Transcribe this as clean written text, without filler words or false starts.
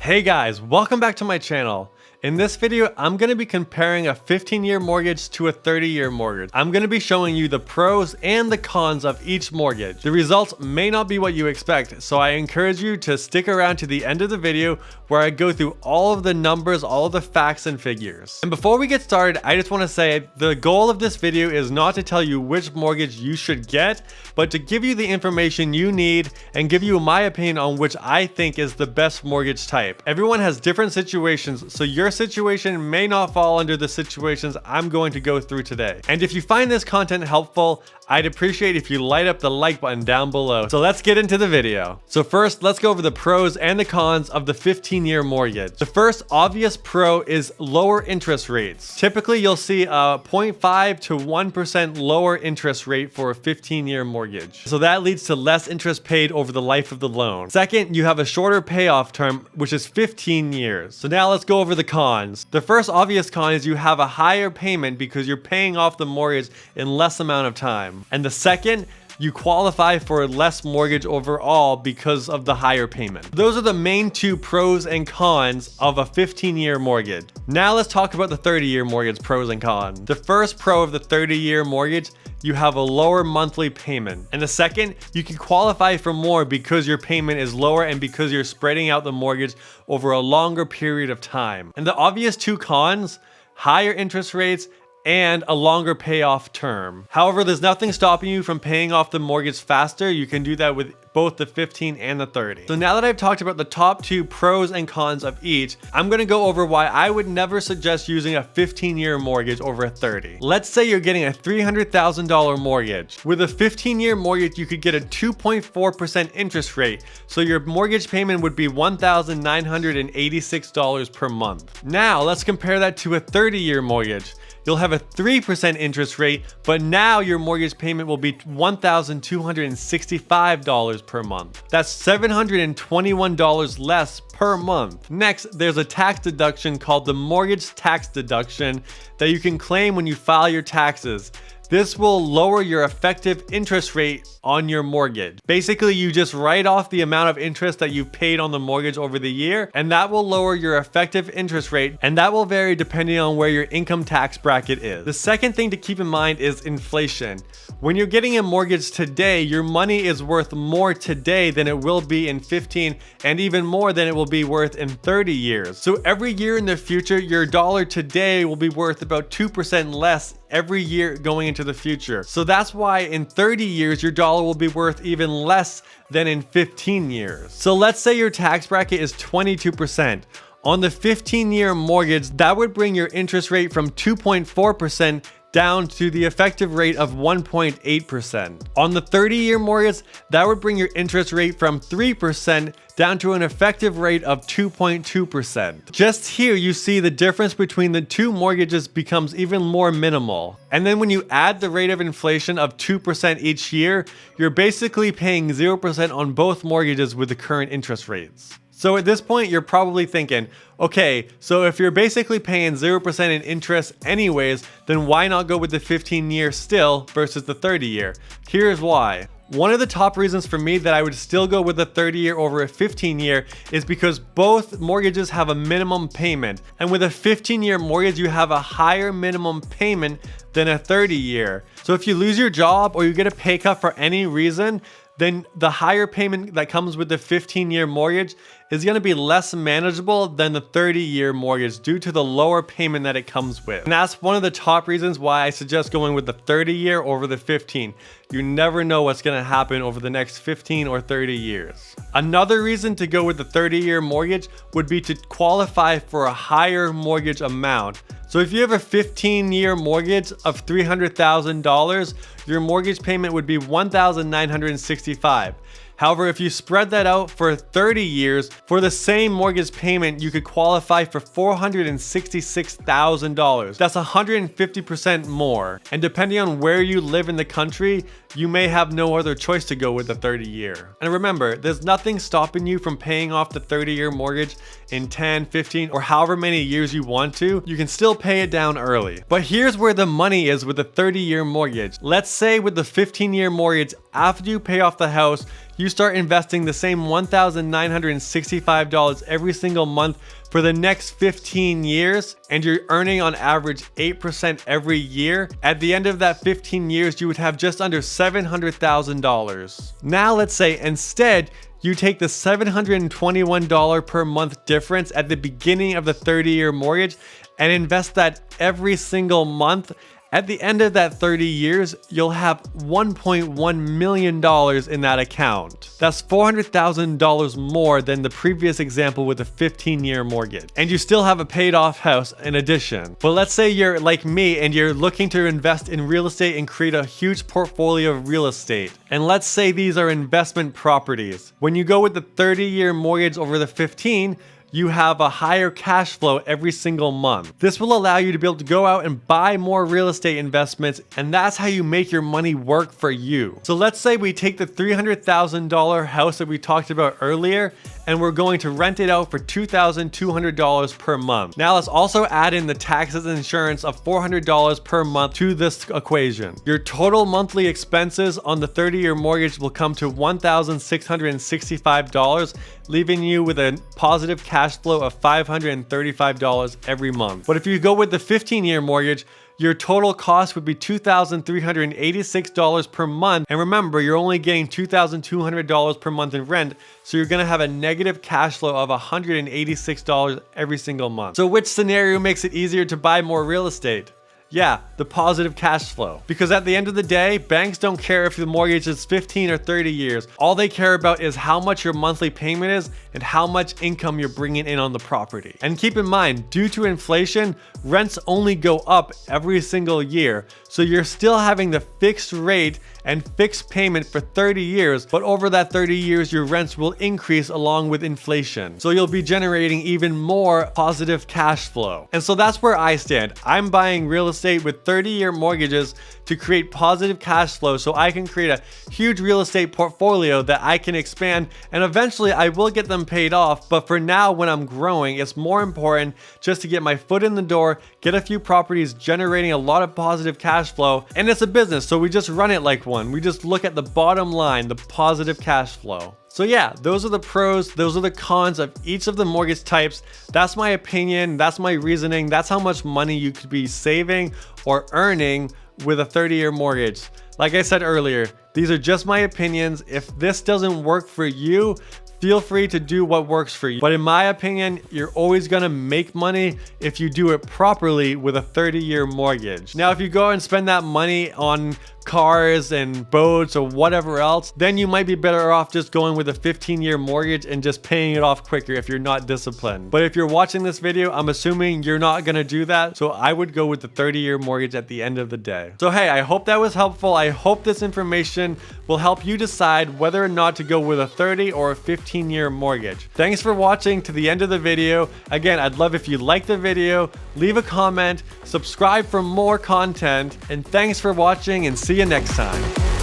Hey guys, welcome back to my channel. In this video, I'm going to be comparing a 15-year mortgage to a 30-year mortgage. I'm going to be showing you the pros and the cons of each mortgage. The results may not be what you expect, so I encourage you to stick around to the end of the video where I go through all of the numbers, all of the facts and figures. And before we get started, I just want to say the goal of this video is not to tell you which mortgage you should get, but to give you the information you need and give you my opinion on which I think is the best mortgage type. Everyone has different situations, so your situation may not fall under the situations I'm going to go through today. And if you find this content helpful, I'd appreciate if you light up the like button down below. So let's get into the video. So first, let's go over the pros and the cons of the 15-year mortgage. The first obvious pro is lower interest rates. Typically, you'll see a 0.5 to 1% lower interest rate for a 15-year mortgage. So that leads to less interest paid over the life of the loan. Second, you have a shorter payoff term, which is 15 years. So now let's go over the cons. The first obvious con is you have a higher payment because you're paying off the mortgage in less amount of time. And the second, you qualify for less mortgage overall because of the higher payment. Those are the main two pros and cons of a 15-year mortgage. Now let's talk about the 30-year mortgage pros and cons. The first pro of the 30-year mortgage, you have a lower monthly payment. And the second, you can qualify for more because your payment is lower and because you're spreading out the mortgage over a longer period of time. And the obvious two cons, higher interest rates and a longer payoff term. However, there's nothing stopping you from paying off the mortgage faster. You can do that with both the 15 and the 30. So now that I've talked about the top two pros and cons of each, I'm gonna go over why I would never suggest using a 15-year mortgage over a 30. Let's say you're getting a $300,000 mortgage. With a 15-year mortgage, you could get a 2.4% interest rate. So your mortgage payment would be $1,986 per month. Now let's compare that to a 30-year mortgage. You'll have a 3% interest rate, but now your mortgage payment will be $1,265 per month. That's $721 less per month. Next, there's a tax deduction called the mortgage tax deduction that you can claim when you file your taxes. This will lower your effective interest rate on your mortgage. Basically, you just write off the amount of interest that you've paid on the mortgage over the year, and that will lower your effective interest rate, and that will vary depending on where your income tax bracket is. The second thing to keep in mind is inflation. When you're getting a mortgage today, your money is worth more today than it will be in 15 and even more than it will be worth in 30 years. So every year in the future, your dollar today will be worth about 2% less every year going into the future. So that's why in 30 years, your dollar will be worth even less than in 15 years. So let's say your tax bracket is 22%. On the 15-year mortgage, that would bring your interest rate from 2.4% down to the effective rate of 1.8%. On the 30-year mortgage, that would bring your interest rate from 3% down to an effective rate of 2.2%. Just here, you see the difference between the two mortgages becomes even more minimal. And then when you add the rate of inflation of 2% each year, you're basically paying 0% on both mortgages with the current interest rates. So at this point, you're probably thinking, okay, so if you're basically paying 0% in interest anyways, then why not go with the 15-year still versus the 30-year? Here's why. One of the top reasons for me that I would still go with a 30-year over a 15-year is because both mortgages have a minimum payment. And with a 15-year mortgage, you have a higher minimum payment than a 30-year. So if you lose your job or you get a pay cut for any reason, then the higher payment that comes with the 15-year mortgage is going to be less manageable than the 30-year mortgage due to the lower payment that it comes with. And that's one of the top reasons why I suggest going with the 30-year over the 15. You never know what's going to happen over the next 15 or 30 years. Another reason to go with the 30-year mortgage would be to qualify for a higher mortgage amount. So if you have a 15-year mortgage of $300,000, your mortgage payment would be $1,965. However, if you spread that out for 30 years, for the same mortgage payment, you could qualify for $466,000. That's 150% more. And depending on where you live in the country, you may have no other choice to go with the 30-year. And remember, there's nothing stopping you from paying off the 30-year mortgage in 10, 15, or however many years you want to. You can still pay it down early. But here's where the money is with the 30-year mortgage. Let's say with the 15-year mortgage, after you pay off the house, you start investing the same $1,965 every single month for the next 15 years, and you're earning on average 8% every year. At the end of that 15 years, you would have just under $700,000. Now let's say instead, you take the $721 per month difference at the beginning of the 30-year mortgage and invest that every single month. At the end of that 30 years, you'll have $1.1 million in that account. That's $400,000 more than the previous example with a 15-year mortgage. And you still have a paid off house in addition. But let's say you're like me and you're looking to invest in real estate and create a huge portfolio of real estate. And let's say these are investment properties. When you go with the 30-year mortgage over the 15, you have a higher cash flow every single month. This will allow you to be able to go out and buy more real estate investments, and that's how you make your money work for you. So let's say we take the $300,000 house that we talked about earlier, and we're going to rent it out for $2,200 per month. Now let's also add in the taxes and insurance of $400 per month to this equation. Your total monthly expenses on the 30-year mortgage will come to $1,665, leaving you with a positive cash flow of $535 every month. But if you go with the 15-year mortgage, your total cost would be $2,386 per month. And remember, you're only getting $2,200 per month in rent, so you're gonna have a negative cash flow of $186 every single month. So which scenario makes it easier to buy more real estate? Yeah, the positive cash flow. Because at the end of the day, banks don't care if the mortgage is 15 or 30 years. All they care about is how much your monthly payment is and how much income you're bringing in on the property. And keep in mind, due to inflation, rents only go up every single year. So you're still having the fixed rate and fixed payment for 30 years, but over that 30 years, your rents will increase along with inflation. So you'll be generating even more positive cash flow. And so that's where I stand. I'm buying real estate with 30-year mortgages to create positive cash flow so I can create a huge real estate portfolio that I can expand, and eventually I will get them paid off. But for now, when I'm growing, it's more important just to get my foot in the door, get a few properties generating a lot of positive cash flow, and it's a business, so we just run it like one. We just look at the bottom line, the positive cash flow. So yeah, those are the pros, those are the cons of each of the mortgage types. That's my opinion, that's my reasoning, that's how much money you could be saving or earning with a 30-year mortgage. Like I said earlier, these are just my opinions. If this doesn't work for you, feel free to do what works for you. But in my opinion, you're always gonna make money if you do it properly with a 30-year mortgage. Now, if you go and spend that money on cars and boats or whatever else, then you might be better off just going with a 15-year mortgage and just paying it off quicker if you're not disciplined. But if you're watching this video, I'm assuming you're not gonna do that, so I would go with the 30-year mortgage at the end of the day. So hey, I hope that was helpful. I hope this information will help you decide whether or not to go with a 30 or a 15-year mortgage. Thanks for watching to the end of the video. Again, I'd love if you like the video, leave a comment, subscribe for more content, and thanks for watching, and see you next time.